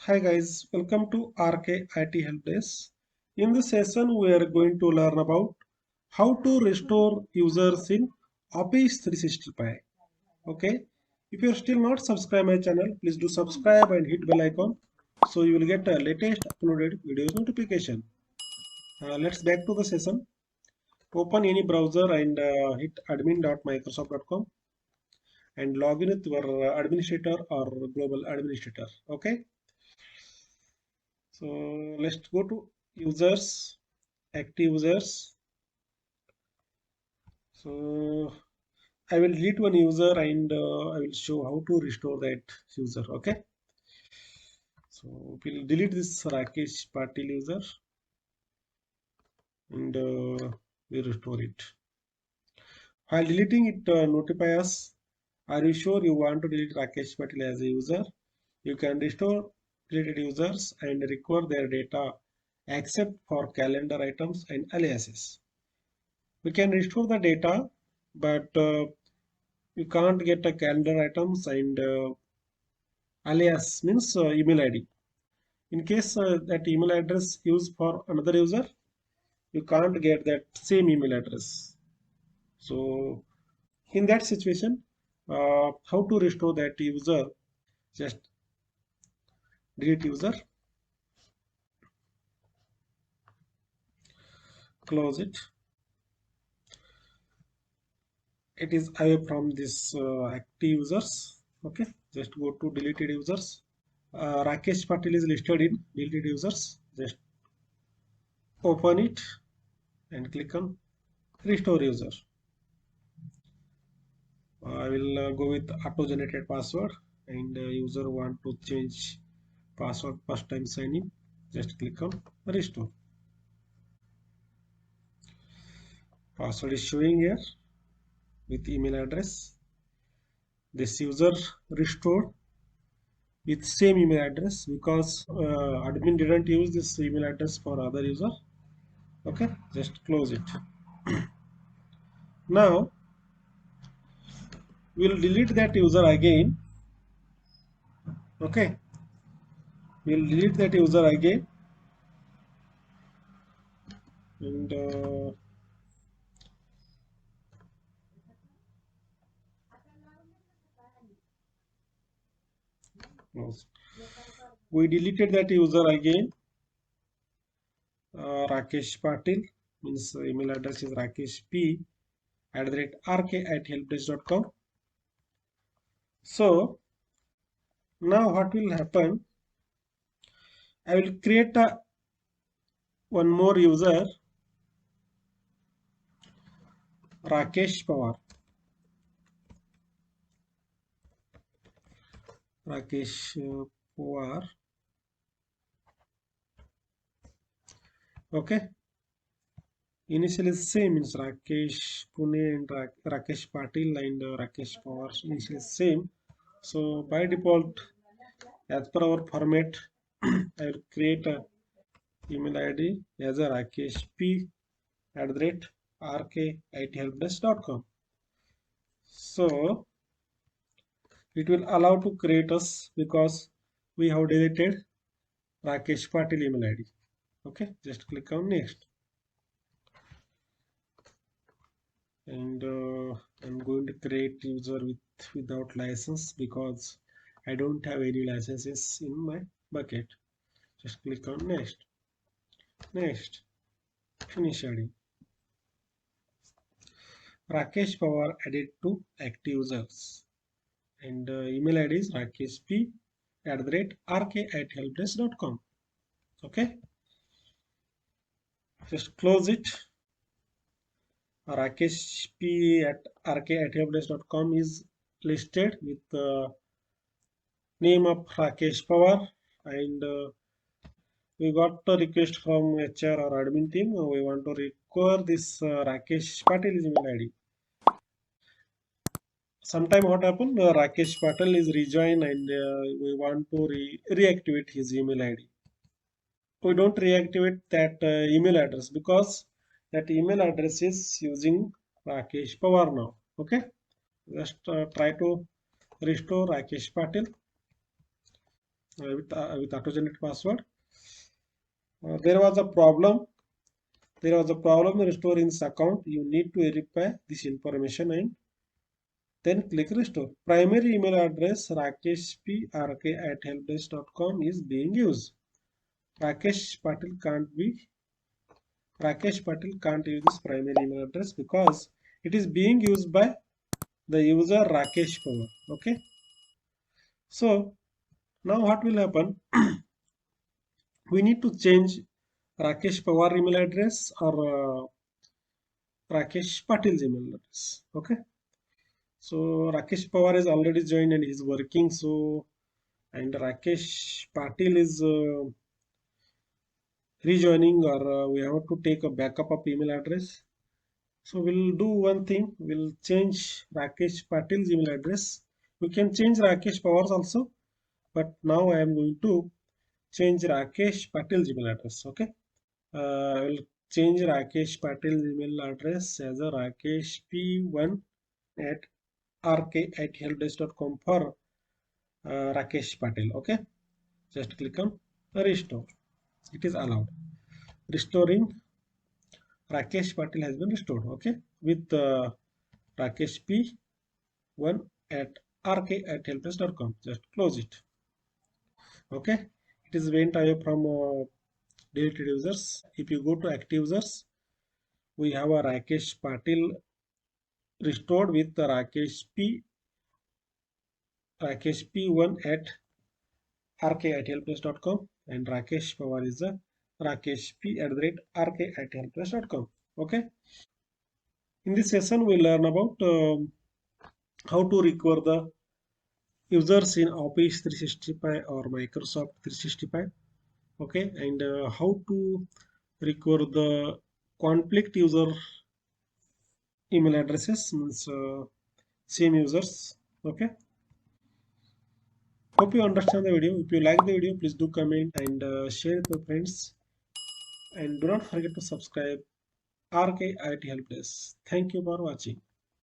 Hi guys, welcome to RK IT Help Desk. In this session, we are going to learn about how to restore users in Office 365. Okay, if you are still not subscribed my channel, please do subscribe and hit bell icon so you will get a latest uploaded videos notification. Let's back to the session. Open any browser and hit admin.microsoft.com and log in with your administrator or global administrator. Okay. So let's go to users, active users. So I will delete one user and I will show how to restore that user. Okay. So we'll delete this Rakesh Patil user and we restore it. While deleting it, notify us. Are you sure you want to delete Rakesh Patil as a user? You can restore deleted users and recover their data except for calendar items and aliases. We can restore the data, but you can't get a calendar items and alias means email ID. In case that email address used for another user, you can't get that same email address. So in that situation, how to restore that user? Just delete user, close it. It is away from this active users. Okay, just go to deleted users. Rakesh Patil is listed in deleted users. Just open it and click on restore user. I will go with auto generated password and user want to change password first time sign in. Just click on restore. Password is showing here with email address. This user restored with same email address because admin didn't use this email address for other user. Okay, just close it. Now we'll delete that user again. Okay, we'll delete that user again and close. We deleted that user again. Rakesh Patil means email address is rakeshp@rk@helpdesk.com. So now what will happen? I will create one more user, Rakesh Pawar. Rakesh Pawar. Okay. Initially same means Rakesh Pune and Rakesh Patil and Rakesh Pawar initially same. So by default, as per our format, I will create a email ID as a rakeshp@rk@helpdesk.com. So it will allow to create us because we have deleted Rakesh Patil email ID. Okay, just click on next. And I'm going to create user without license because I don't have any licenses in my bucket. Just click on next. Next, finish adding. Rakesh Pawar added to active users and email ID is rakeshp@rk@helpdesk.com. Okay, just close it. rakeshp@rk@helpdesk.com is listed with the name of Rakesh Pawar and we got a request from HR or admin team. We want to recover this Rakesh Patil's email ID. Sometime what happened? Rakesh Patil is rejoined and we want to reactivate his email ID. We don't reactivate that email address because that email address is using Rakesh Pawar now. Okay, just try to restore Rakesh Patil. with auto-generated password. There was a problem. There was a problem restoring this account. You need to verify this information and then click restore. Primary email address rakeshprk@helpdesk.com is being used. Rakesh Patil can't use this primary email address because it is being used by the user Rakesh Pawar. Okay. So now what will happen? We need to change Rakesh Pawar email address or Rakesh Patil's email address. Okay. So Rakesh Pawar is already joined and he's working. So and Rakesh Patil is rejoining, or we have to take a backup of email address. So we'll do one thing. We'll change Rakesh Patil's email address. We can change Rakesh Pawar's also, but now I am going to change Rakesh Patil's email address. Okay. I will change Rakesh Patil's email address as a Rakesh P1 at rk@helpdesk.com for Rakesh Patil. Okay. Just click on restore. It is allowed. Restoring Rakesh Patil has been restored. Okay. With Rakesh P1 at rk@helpdesk.com. Just close it. Okay. It is went away from deleted users. If you go to active users, we have a Rakesh Patil restored with the Rakesh P1 at rk@helpdesk.com, and Rakesh Pawar is the Rakesh P at the rate rk@helpdesk.com. Okay. In this session, we learn about how to recover the users in Office 365 or Microsoft 365. Okay, and how to recover the conflict user email addresses, means same users. Okay. Hope you understand the video. If you like the video, please do comment and share with your friends. And do not forget to subscribe RK IT Help Desk. Thank you for watching.